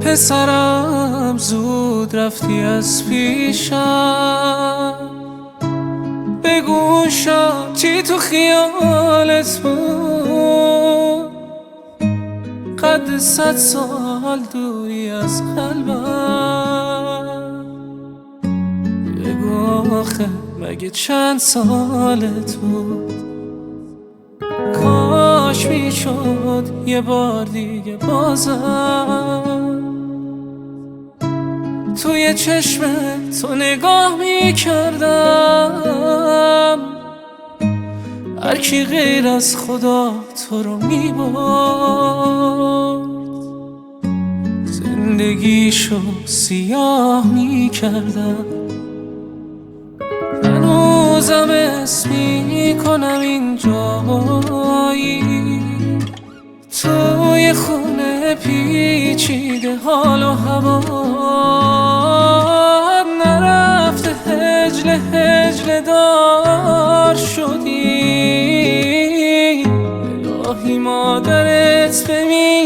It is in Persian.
پسرم زود رفتی از پیشم، بگو شد چی تو خیالت بود، قد 100 سال دوری از قلبم. بگو آخه مگه چند سالت بود، کاش میشد یه بار دیگه بازم توی چشم تو نگاه میکردم. هرکی غیر از خدا تو رو میبرد، زندگیشو سیاه میکردم. هنوزم اسم میکنم این جایی، توی خونه پیچیده حال و هوا. نرفته هجله هجله دار